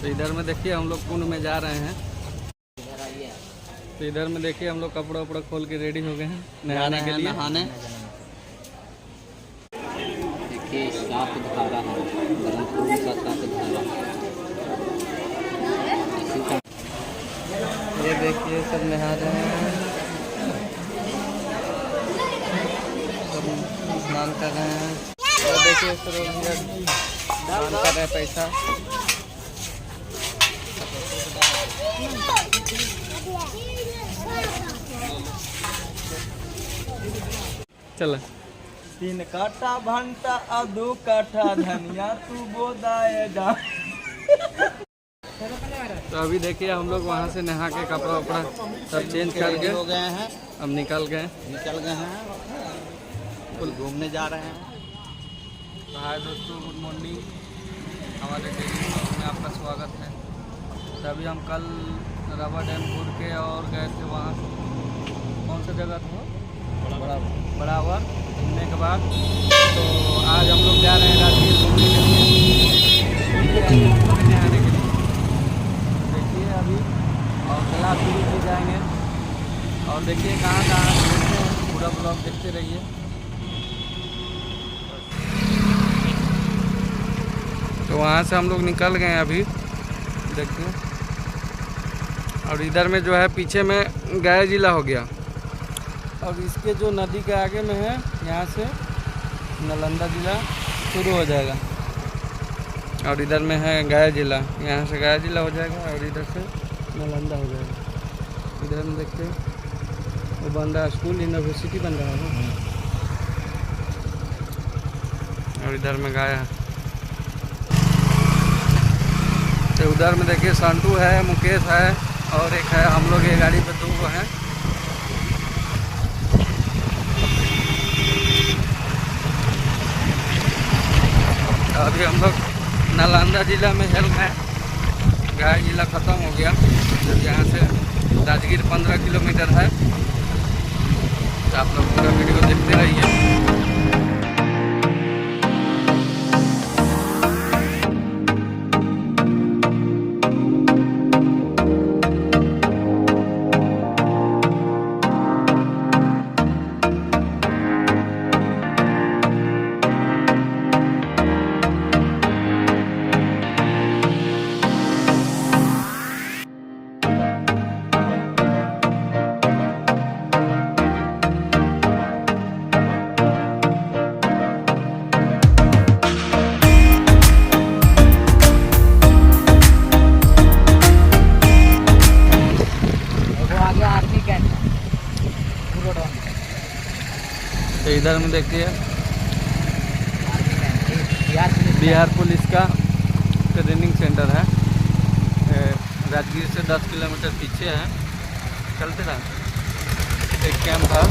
तो इधर में देखिए हम लोग कुंड में जा रहे हैं। तो इधर में देखिए हम लोग कपड़ा उपड़ा खोल के रेडी हो गए हैं नहाने के लिए। नहाने देखिए साफ धारा है, ब्रह्मपुरी का साफ धारा। ये देखिए सब नहा रहे हैं, सब स्नान कर रहे हैं। और देखिए सर दान कर रहे हैं पैसा। चल 3 काठा भंटा और 2 काठा धनिया तू बोदाए जा। तो अभी देखिए हम लोग वहाँ से नहा के कपड़ा वपड़ा सब चेंज करके हो गए हैं, अब निकल गए हैं, फुल घूमने जा रहे हैं। तो हाय दोस्तों, गुड मॉर्निंग। हमारे डेली ब्लॉग में आपका स्वागत है। तभी हम कल रवा डैम घूर के और गए थे वहाँ, कौन सा जगह था, बड़ावर। घूमने के बाद तो आज हम लोग जा रहे हैं राजगीर घूमने के लिए, नहाने के लिए। देखिए अभी और कला भी जाएंगे और देखिए कहाँ कहाँ घूमते हैं, पूरा ब्लॉग देखते रहिए। तो वहाँ से हम लोग निकल गए अभी देखिए। और इधर में जो है पीछे में गया जिला हो गया। अब इसके जो नदी के आगे में है, यहाँ से नालंदा जिला शुरू हो जाएगा। और इधर में है गया जिला, यहाँ से गया जिला हो जाएगा और इधर से नालंदा हो जाएगा। इधर में देखते हैं वो बन रहा है, स्कूल यूनिवर्सिटी बन रहा है। और इधर में गया, तो उधर में देखिए संटू है, मुकेश है और एक है, हम लोग ये गाड़ी पे 2 हैं। अभी हम लोग नालंदा जिला में हेल गए, गया जिला ख़त्म हो गया। जब यहाँ से राजगीर 15 किलोमीटर है। तो आप लोग पूरा वीडियो देखते रहिए। तो इधर में देखिए बिहार पुलिस का ट्रेनिंग सेंटर है, राजगीर से 10 किलोमीटर पीछे है। चलते ना एक कैंप था,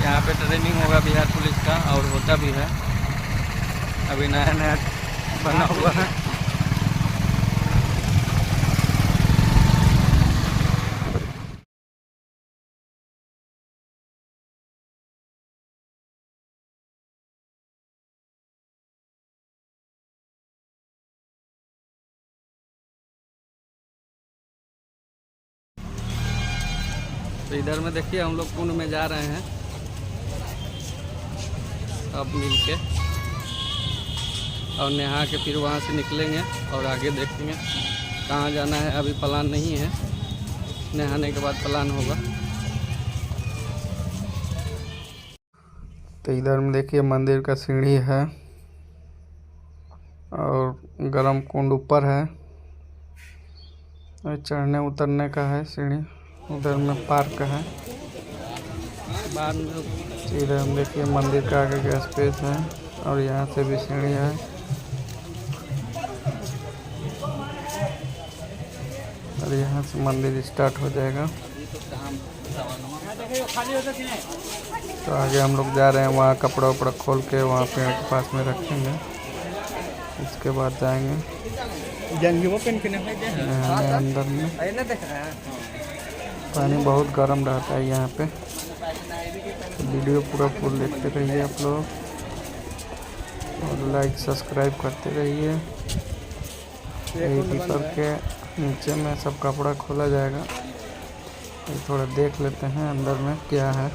यहाँ पे ट्रेनिंग होगा बिहार पुलिस का और होता भी है। अभी नया नया बना हुआ है। तो इधर में देखिए हम लोग कुंड में जा रहे हैं अब मिल के, और नहा के फिर वहाँ से निकलेंगे और आगे देखेंगे कहाँ जाना है। अभी प्लान नहीं है, नहाने के बाद प्लान होगा। तो इधर में देखिए मंदिर का सीढ़ी है और गरम कुंड ऊपर है, चढ़ने उतरने का है सीढ़ी। उधर में पार्क है बाद में। इधर हम देखिए मंदिर का आगे का स्पेस है और यहाँ से भी सीढ़ी है। और यहाँ से मंदिर स्टार्ट हो जाएगा। तो आगे हम लोग जा रहे हैं, वहाँ कपड़ा उपड़ा खोल के वहाँ पेड़ के पास में रखेंगे। उसके बाद जाएंगे अंदर में। पानी बहुत गर्म रहता है यहाँ पे, तो वीडियो पूरा फुल देखते रहिए आप लोग। और लाइक सब्सक्राइब करते रहिए। यही पीपल के नीचे में सब कपड़ा खोला जाएगा। ये थोड़ा देख लेते हैं अंदर में क्या है।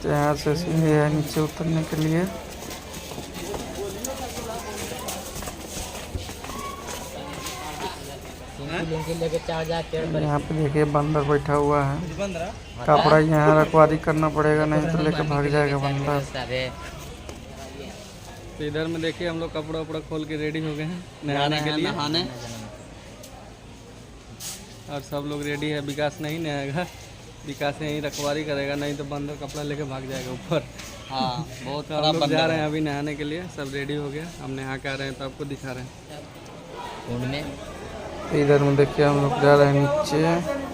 तो यहाँ से सीढ़ी है नीचे उतरने के लिए। यहाँ पे देखिए बंदर बैठा हुआ है। कपड़ा यहाँ रखवारी करना पड़ेगा, नहीं तो लेकर भाग जाएगा बंदर। तो इधर में देखिए हम लोग कपड़ा उपड़ा खोल के रेडी हो गए हैं नहाने के लिए। और सब लोग रेडी है। विकास नहीं नहाएगा, विकास यहीं रखवारी करेगा, नहीं तो बंदर कपड़ा लेके भाग जाएगा ऊपर। हाँ, बहुत हम लोग जा रहे हैं अभी नहाने के लिए। सब रेडी हो गया, हम नहा के आ रहे हैं तो आपको दिखा रहे हैं। कुंड में इधर में देखिए हम लोग जा रहे हैं नीचे,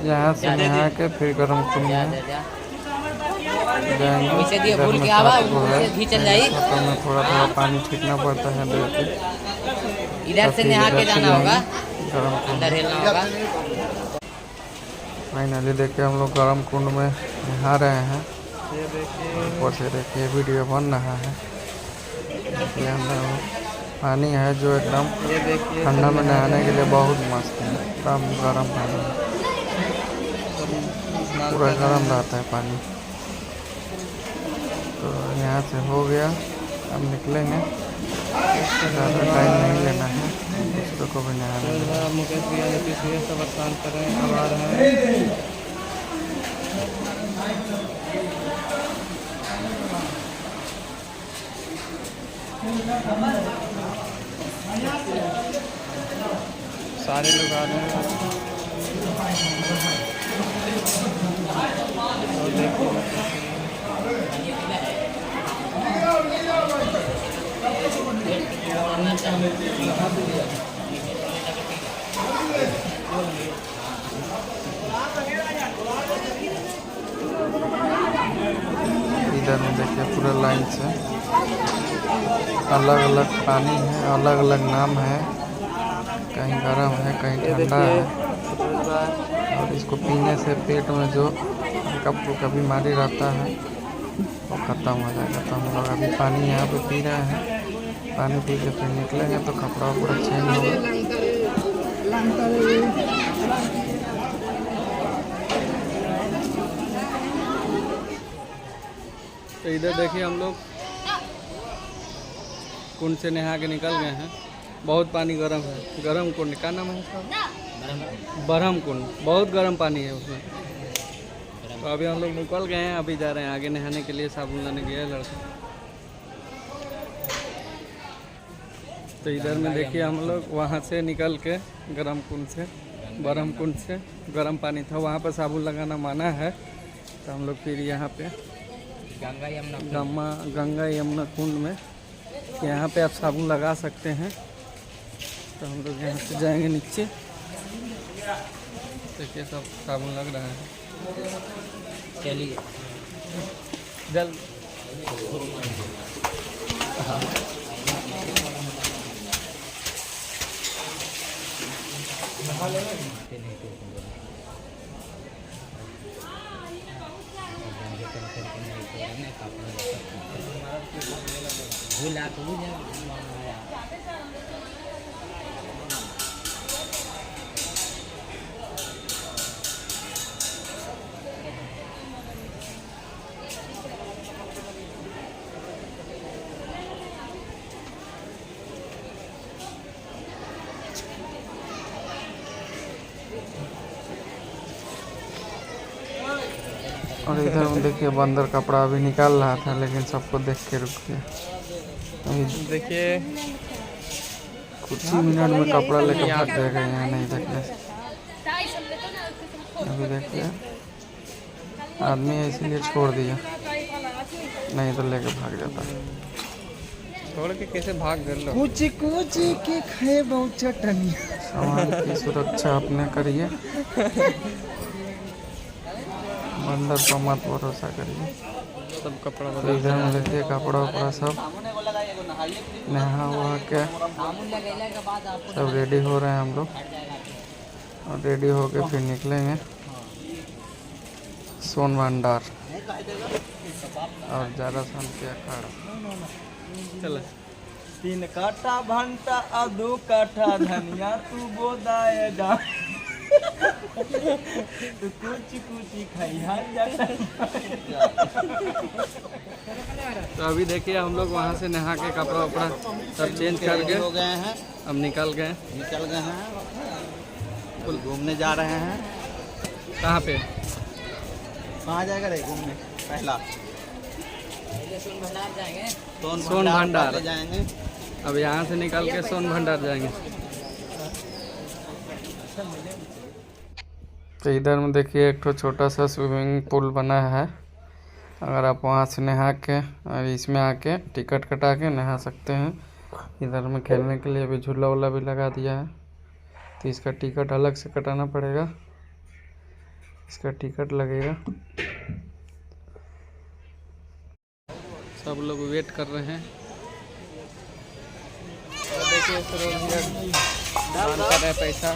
यहाँ से नहा के फिर गर्म कुंड में जाएंगे। इधर में थोड़ा थोड़ा पानी छीटना पड़ता है। इधर से नहा के जाना होगा, अंदर हिलना होगा। फाइनली देखिए हम लोग गर्म कुंड में नहा रहे हैं। ऊपर से देखिए वीडियो बन रहा है। ये अंदर पानी है जो एकदम ठंडा में नहाने के लिए बहुत मस्त है। एकदम गर्म पानी, पूरा गर्म रहता है पानी। तो यहाँ से हो गया, अब निकलेंगे। ज़्यादा टाइम नहीं लेना है, दूसरों को भी नहाना है। मुकेश भैया नीतीश भैया सब स्नान कर रहे हैं, अब आ रहे हैं। सारे लोग आ रहे हैं। और देखिए इधर में देखिए पूरा लाइन से अलग अलग पानी है, अलग अलग नाम है। कहीं गर्म है, कहीं ठंडा है। और इसको पीने से पेट में जो हल्का बीमारी रहता है वो ख़त्म हो जाएगा। तो हम लोग अभी पानी यहाँ पे पी रहे हैं। पानी पी के फिर निकलेंगे तो कपड़ा पूरा चेंज होगा। तो इधर देखिए हम लोग कुंड से नहा के निकल गए हैं। बहुत पानी गर्म है। गर्म कुंड का नाम है इसका? बरहम कुंड। बहुत गर्म पानी है उसमें। तो अभी हम लोग निकल गए हैं, अभी जा रहे हैं आगे नहाने के लिए। साबुन लाने गया लड़का। तो इधर में देखिए हम लोग वहाँ से निकल के गर्म कुंड से, बरहम कुंड से गर्म पानी था, वहाँ पर साबुन लगाना माना है। तो हम लोग फिर यहाँ पे गंगा यमुना कुंड में यहाँ पे आप साबुन लगा सकते हैं। तो हम लोग यहाँ से जाएंगे नीचे। देखिए सब साबुन लग रहा है। चलिए जल्द। और इधर में देखिए बंदर कपड़ा अभी निकाल रहा था, लेकिन सबको देख के रुक गया। अभी देखिए कुछ ही मिनट में कपड़ा लेकर भाग जाएगा यहाँ नहीं देखने से। अभी देखिए आदमी इसीलिए छोड़ दिया, नहीं तो लेकर भाग जाता। छोड़ के कैसे भाग गए लोग? कुछ के खाए बहुत चटनी। सामान की सुरक्षा अपने करिए, बंदर पर मत भरोसा करिए। सब कपड़ा इधर में देखिए, कपड़ा उपड़ा सब नहा हुआ के सब रेडी हो रहे हैं हम लोग। और रेडी होके फिर निकलेंगे। सोन भंडार और ज़्यादा शाम के अखाड़ा। चल 3 काठा भंटा आ 2 काठा धनिया तू बोदाए जा तू कुछ खैहा जाता। तो अभी देखिए हम लोग वहाँ से नहा के कपड़ा वपड़ा सब चेंज करके हो गए हैं, अब निकल गए हैं, कुल घूमने जा रहे हैं। कहाँ पे? कहाँ जाएगा रे घूमने? पहला सोन भंडार पहले जाएंगे। अब यहाँ से निकल के सोन भंडार जाएंगे। तो इधर में देखिए एक तो छोटा सा स्विमिंग पूल बना है। अगर आप वहाँ से नहा के और इसमें आके टिकट कटा के नहा सकते हैं। इधर में खेलने के लिए भी झूला वूला भी लगा दिया है, तो इसका टिकट अलग से कटाना पड़ेगा। इसका टिकट लगेगा। सब लोग वेट कर रहे हैं। और देखिए सरोज भैया दान कर रहे हैं पैसा।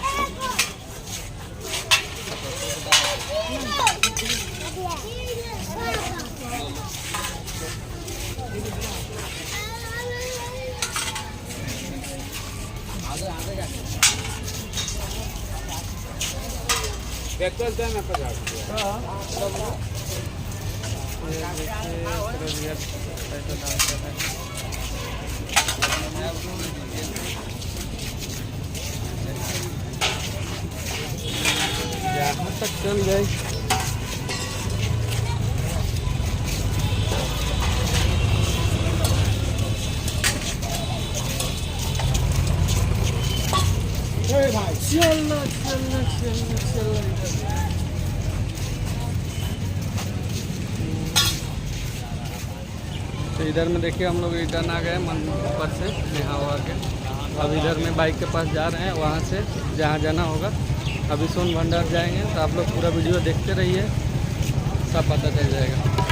यहाँ तक चल गए। तो इधर में देखिए हम लोग रिटर्न आ गए ऊपर से यहाँ हुआ के। अब इधर में बाइक के पास जा रहे हैं, वहाँ से जहाँ जाना होगा। अभी सोन भंडार जाएंगे, तो आप लोग पूरा वीडियो देखते रहिए, सब पता चल जाएगा।